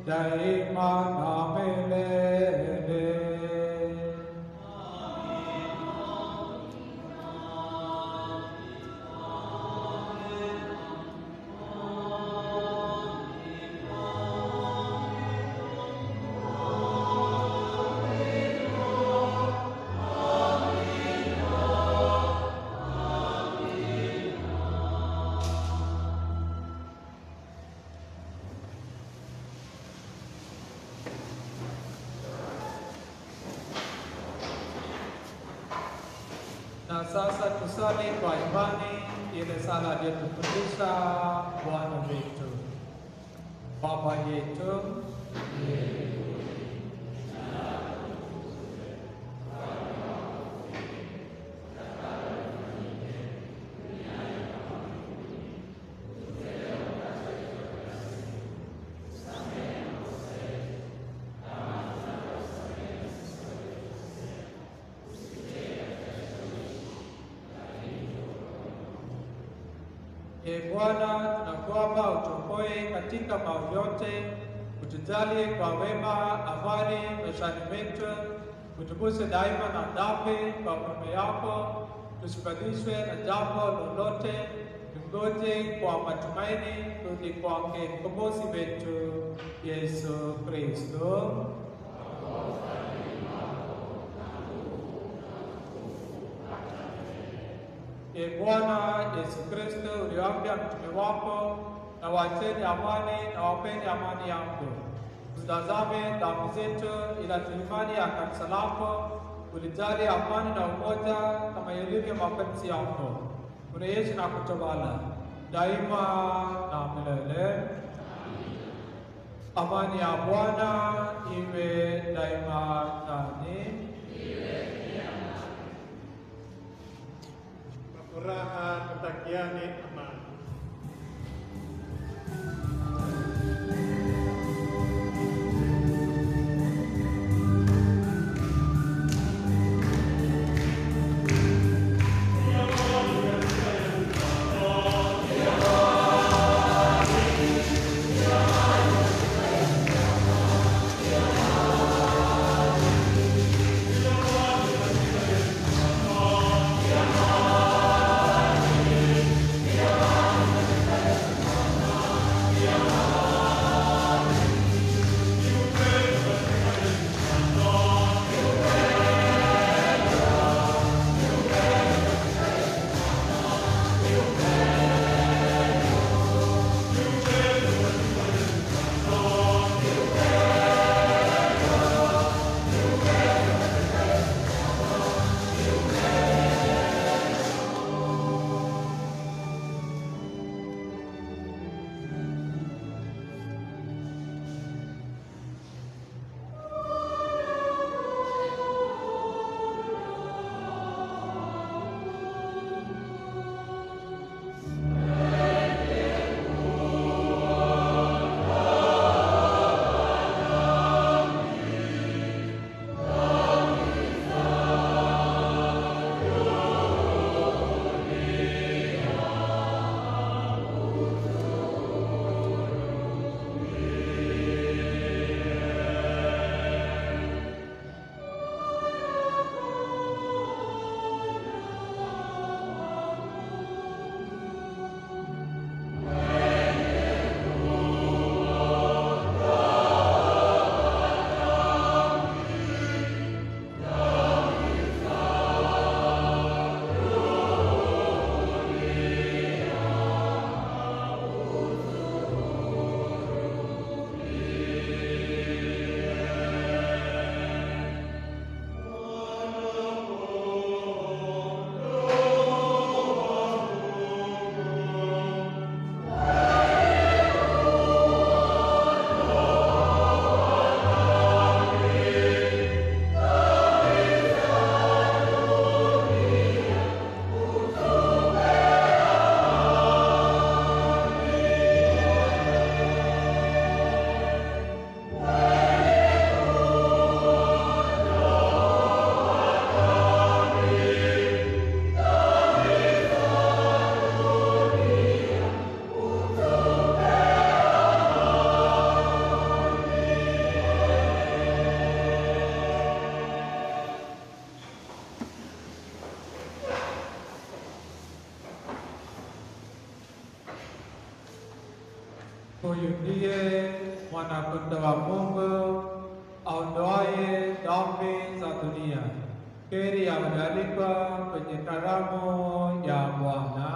daima na milele. sasa tusali kwa imani ile sala aliyotufundisha Bwana wetu. Baba yetu Bwana, tunakuomba utuokoe katika maovu yote, utujalie kwa wema amani maishani mwetu, utuguse daima na dhambi kwa huruma yako, tusibadilishwe na jambo lolote, tungoje kwa matumaini kurudi kwake mkombozi wetu Yesu Kristo. Bwana Yesu Kristo, uliwaambia mtume wako, na waacheni amani na wapeni amani yangu. Usitazame dhambi zetu, ila tu imani ya kanisa lako. Ulijali amani na umoja kama ilivyo mapenzi yako. Unaishi na kutawala daima na milele. Amani ya Bwana iwe daima nani. Furaha tutakiane amani. Huyu ndiye mwana-kondoo wa Mungu aondoaye dhambi za dunia. Heri amealikwa kwenye karamu ya Bwana.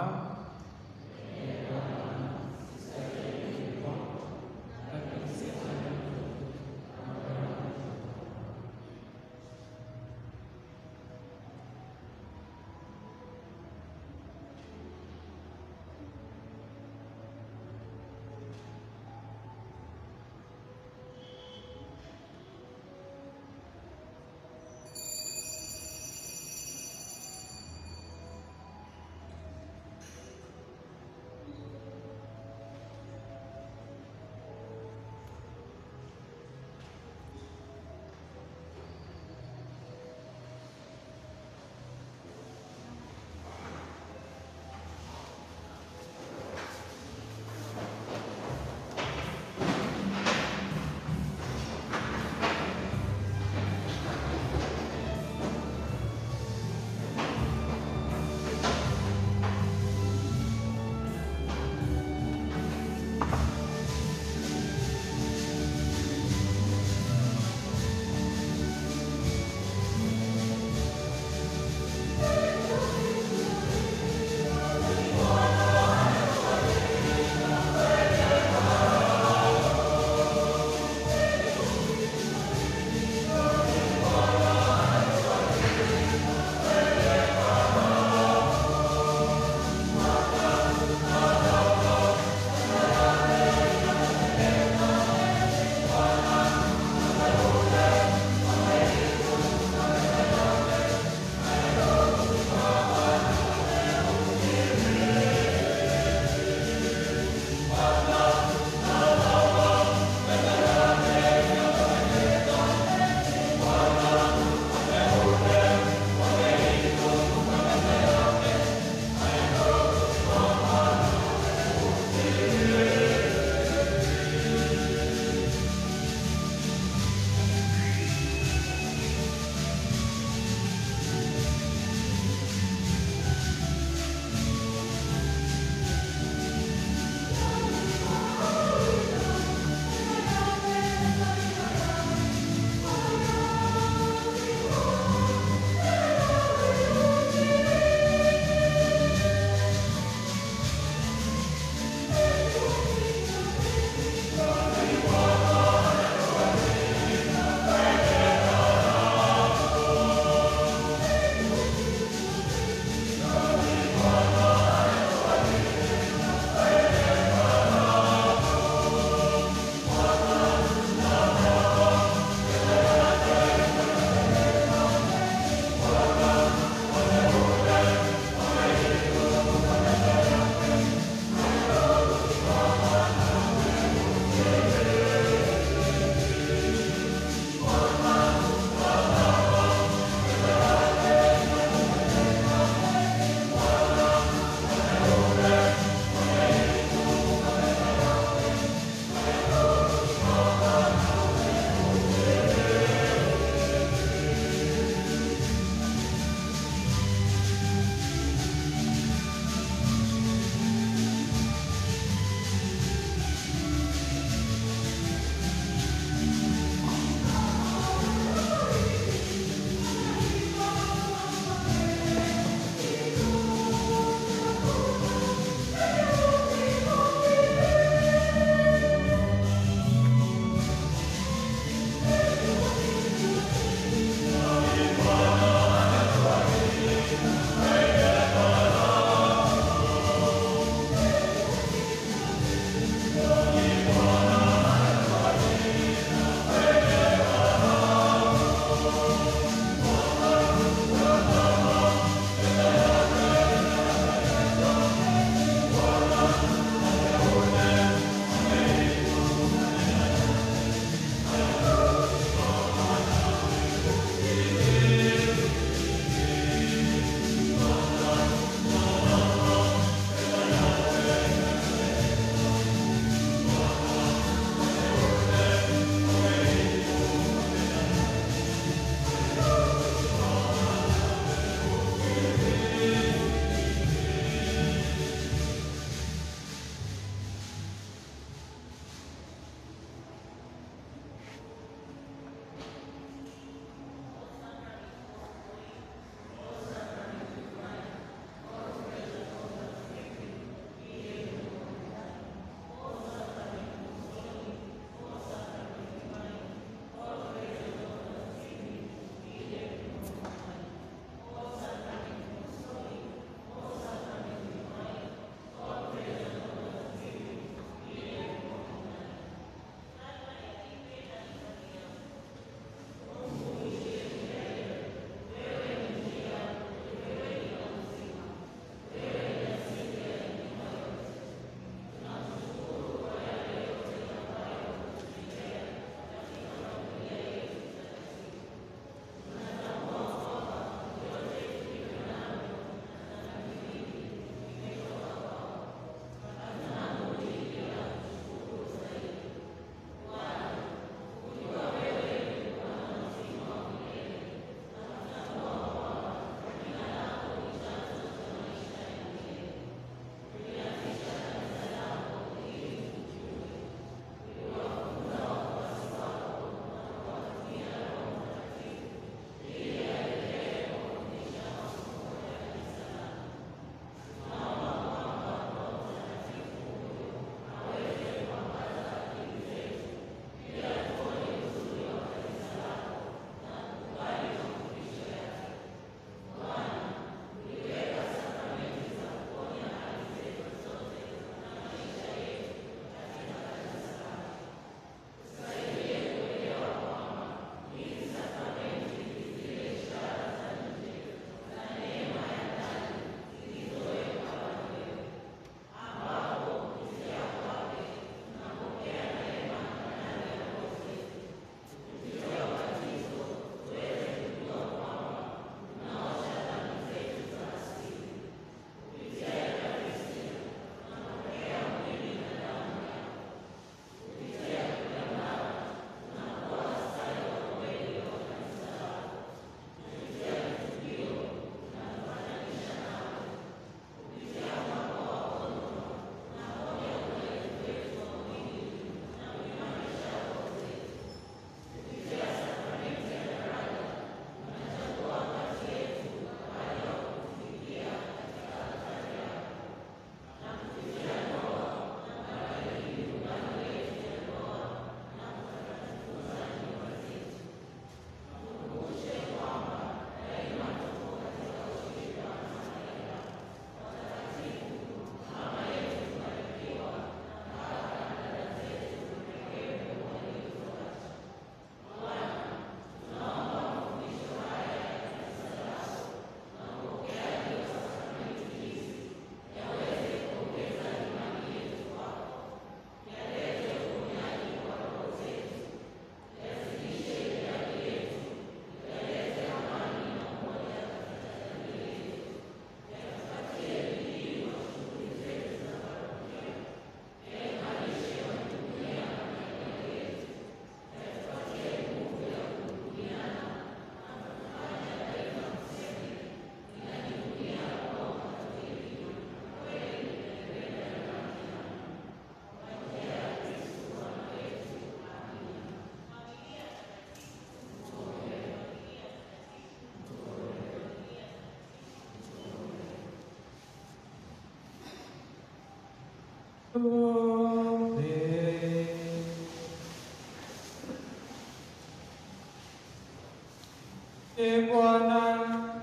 E Bwana,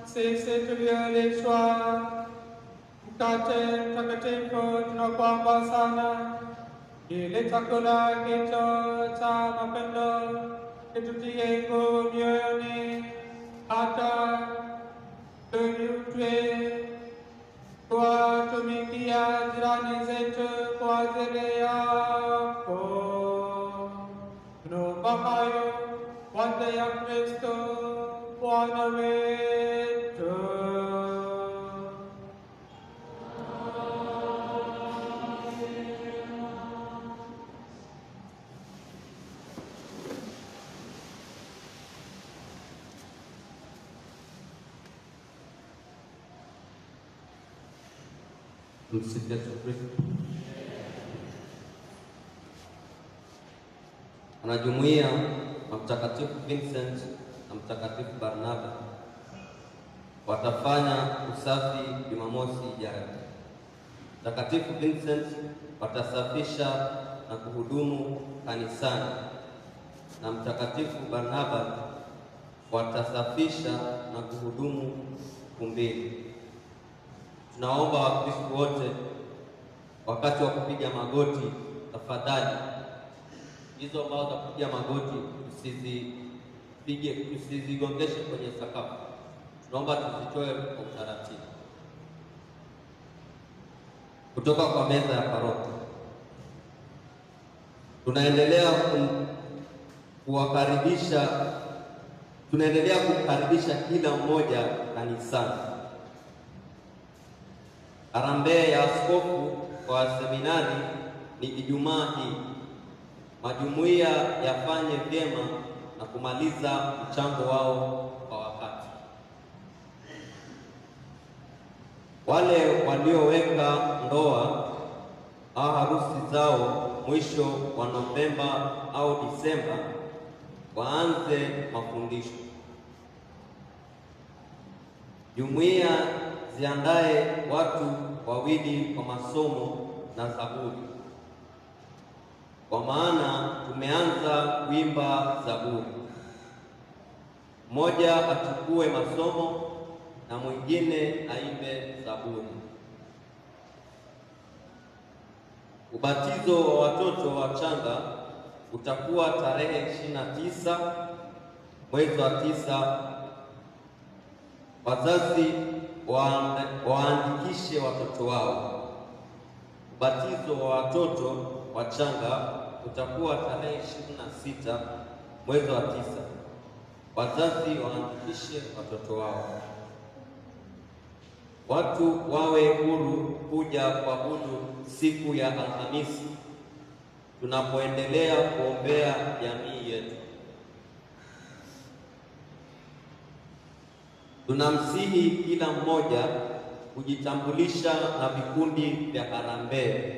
sisi tuliolishwa mkate mtakatifu tunakuomba sana, ili chakula hicho cha mapendo kitutie nguvu mioyoni, hata tujue kuwatumikia jirani zetu kwa ajili yako. Tunaomba hayo kwa njia ya Kristo Bwana wetu. Tumsifu Yesu Kristo. Wanajumuiya na Mtakatifu Vincent na Mtakatifu Barnaba watafanya usafi Jumamosi ijayo. Mtakatifu Vincent watasafisha na kuhudumu kanisani, na Mtakatifu Barnaba watasafisha na kuhudumu kumbini. Tunaomba Wakristo wote wakati wa kupiga magoti, tafadhali hizo ambao za kupiga magoti tusizigongeshe kwenye sakafu. Tunaomba tuzitoe kwa utaratibu. Kutoka kwa meza ya paroko, tunaendelea kukaribisha kila mmoja kanisani. Harambee ya askofu kwa seminari ni Ijumaa hii. Majumuiya yafanye vyema na kumaliza mchango wao kwa wakati. Wale walioweka ndoa au harusi zao mwisho wa Novemba au Disemba waanze mafundisho. Jumuiya ziandae watu wawili kwa masomo na zaburi, kwa maana tumeanza kuimba zaburi. Mmoja achukue masomo na mwingine aimbe zaburi. Ubatizo wa watoto wachanga utakuwa tarehe 29 mwezi wa 9. Wazazi waandikishe watoto wao. Ubatizo wa watoto wachanga utakuwa tarehe 26 mwezi wa 9. Wazazi waandikishe watoto wao. Watu wawe huru kuja kuabudu siku ya Alhamisi tunapoendelea kuombea jamii yetu. Tunamsihi kila mmoja kujitambulisha na vikundi vya harambee.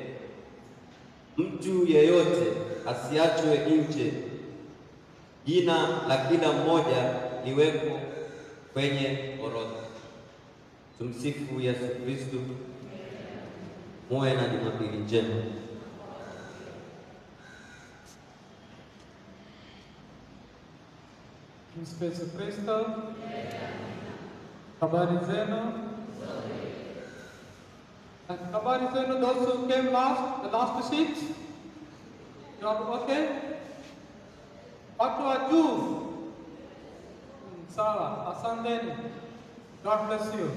Mtu yeyote asiachwe nje. Jina la kila mmoja liweko kwenye orodha. Tumsifu Yesu Kristo. Muwe na Jumapili njema. Tumsifu Yesu Kristo. Habari zenu? And habari zenu, those who came last, the last seat? You are okay? Watu wa juu? Sawa, asanteni. God bless you.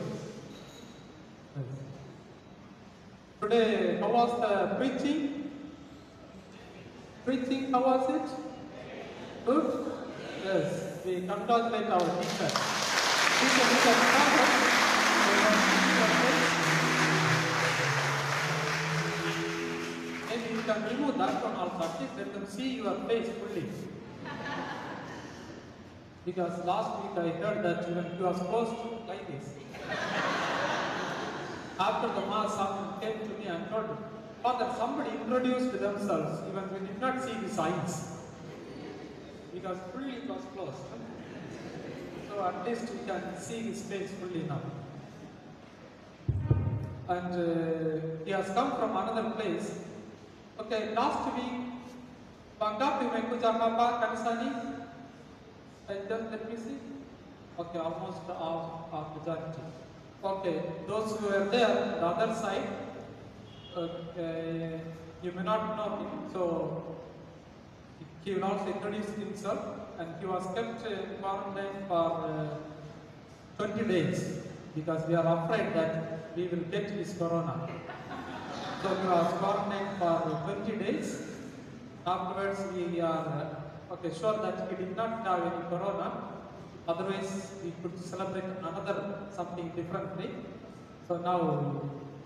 Today, how was the preaching? Preaching, how was it? Good? Yes, we congratulate our teacher. Teacher, you can stand up. Maybe you can remove that one also, at least let them see your face fully. Because last week I heard that even you are supposed to like this. After the mass, someone came to me and told, Father, somebody introduced themselves, even we did not see the signs. Because fully it was closed. So at least we can see his face fully now. And he has come from another place. Okay, last week, wangapi umekuja hapa kanisani? Just let me see. Okay, almost our majority. Okay, those who were there on the other side, you may not know him, so he will also introduce himself, and he was kept in quarantine for 20 days because we are afraid that we will get his corona. So he was quarantined for 20 days. Afterwards, we are sure that he did not have any corona. Otherwise, we could celebrate another something differently. So now,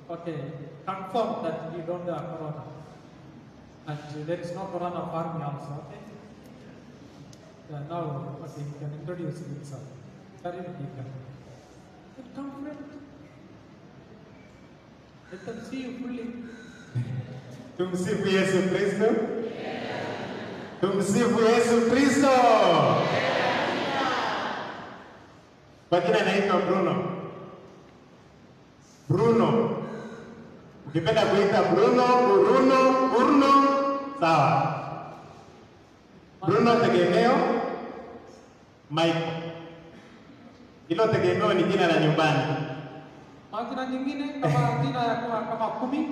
confirm that we don't have corona. And there is no corona for me also, okay? Yeah, now, he can introduce himself. Very deep. Come, friend. Let them see you fully. Tumsifu Yesu Kristo. Tumsifu Yesu Kristo. Kwa jina naitwa Bruno. Ukipenda kuita Bruno, sawa. Bruno tegemeo Michael. Hilo tegemeo ni jina la nyumbani. Majina nyingine kama jina ya kama 10. Majina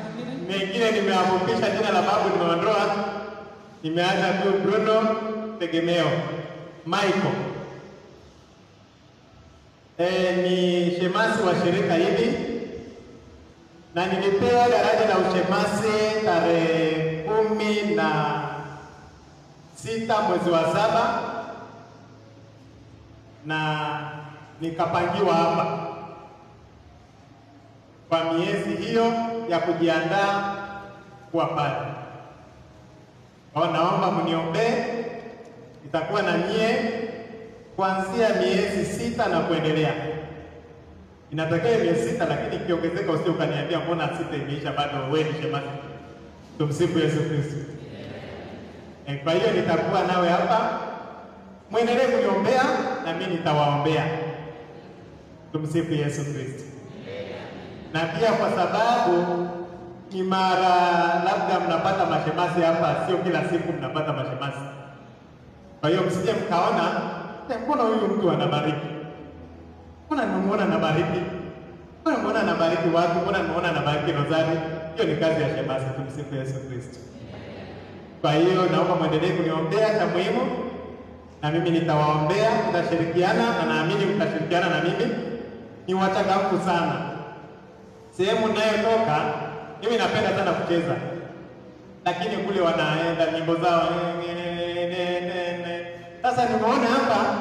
nyingine. Mengine nimeafupisha jina la babu nimeondoa. Nimeacha tu Bruno tegemeo Michael. Ni shemasi wa shirika hili na nilipewa daraja la ushemasi tarehe 16 mwezi wa 7 na nikapangiwa hapa kwa miezi hiyo ya kujiandaa kuwa padri. Kwa naomba mniombee, itakuwa na nyie kuanzia miezi 6 na kuendelea. Inatakiwa miezi 6 lakini ikiongezeka usije ukaniambia mbona 6 imeisha bado wewe ni shemasi. Tumsifu Yesu Kristo. Kwa hiyo nitakuwa nawe hapa. Mwendelee kuniombea na mimi nitawaombea. Tumsifu Yesu Kristo. Na pia kwa sababu ni mara labda mnapata mashemasi hapa, sio kila siku mnapata mashemasi. Kwa hiyo msije mkaona mbona huyu mtu anabariki. Mbona nimeona anabariki? Mbona anabariki watu? Mbona nimeona anabariki rozari? Hiyo ni kazi ya shemasi. Tumsifu Yesu Kristo. Kwa hiyo naomba mwendelee kuniombea, cha muhimu na mimi nitawaombea, tutashirikiana na naamini mtashirikiana na mimi. Ni wachangamfu sana. Sehemu ninayotoka mimi napenda sana kucheza. Lakini kule wanaenda nyimbo zao. Sasa nimeona hapa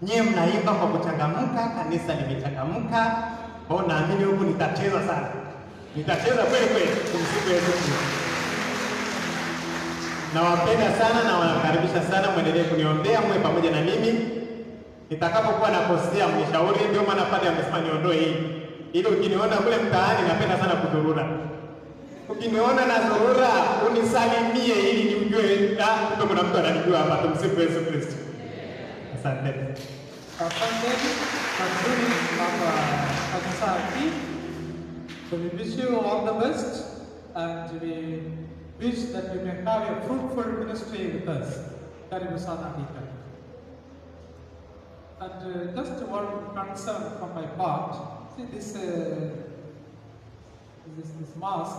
nyie mnaimba kwa kuchangamka, kanisa limechangamka. Kwa naamini huku nitacheza sana. Nitacheza kweli kweli. Tumsifu Yesu Kristo. Nawapenda sana na wanakaribisha sana, mwendelee kuniombea, mwe pamoja na mimi. Nitakapokuwa nakosea mnishauri, ndio maana padre amesema niondoe hii. Ili ukiniona kule mtaani napenda sana kuzurura. Ukiniona na zurura unisalimie ili nimjue kumbe kuna mtu ananijua hapa. Tumsifu Yesu Kristo. Asante. Asante. Karibuni hapa kanisa hili. So we wish you all the best and we wish that you may have a fruitful ministry with us. Karibu sana Dika. And just one concern from my part. See this mask.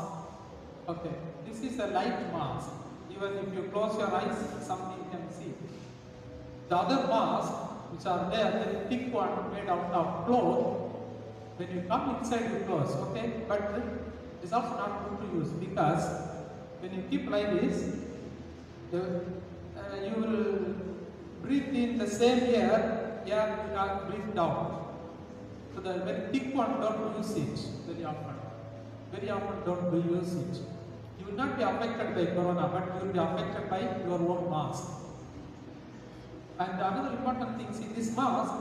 Okay, this is a light mask. Even if you close your eyes, something you can see. The other masks, which are there, the thick one made out of cloth. When you come inside, you close. Okay, but it is also not good to use because when you keep like this, you will breathe in the same air you not breathe down. So the very thick one, don't use it very often. Very often don't use it. You will not be affected by corona, but you will be affected by your own mask. And another important thing, see this mask,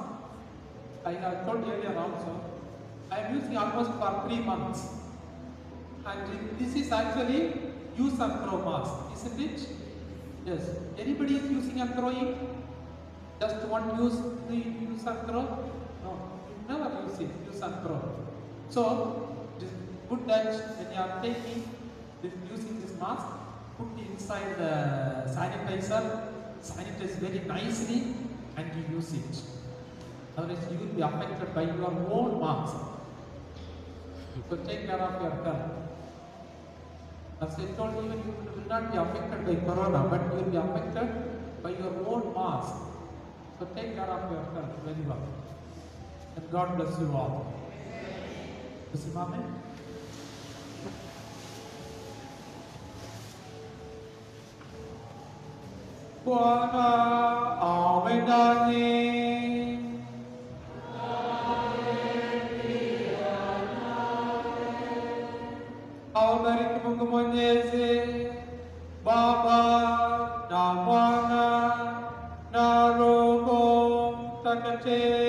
I have told you earlier also, I am using almost for 3 months. And this is actually use and throw mask, isn't it? Yes. Anybody is using and throwing? Just one use and throw? No, you never use it, use and throw. So, just put that when you are taking using this mask, put inside the sanitizer, sanitize very nicely, and you use it. Otherwise, you will be affected by your own mask. So take care of your health. As I told you, you will not be affected by corona, but you will be affected by your own mask. So take care of your health very well. And God bless you all. Amen. Bwana awe nanyi. Awabariki Mungu Mwenyezi, Baba na Mwana na Roho Mtakatifu.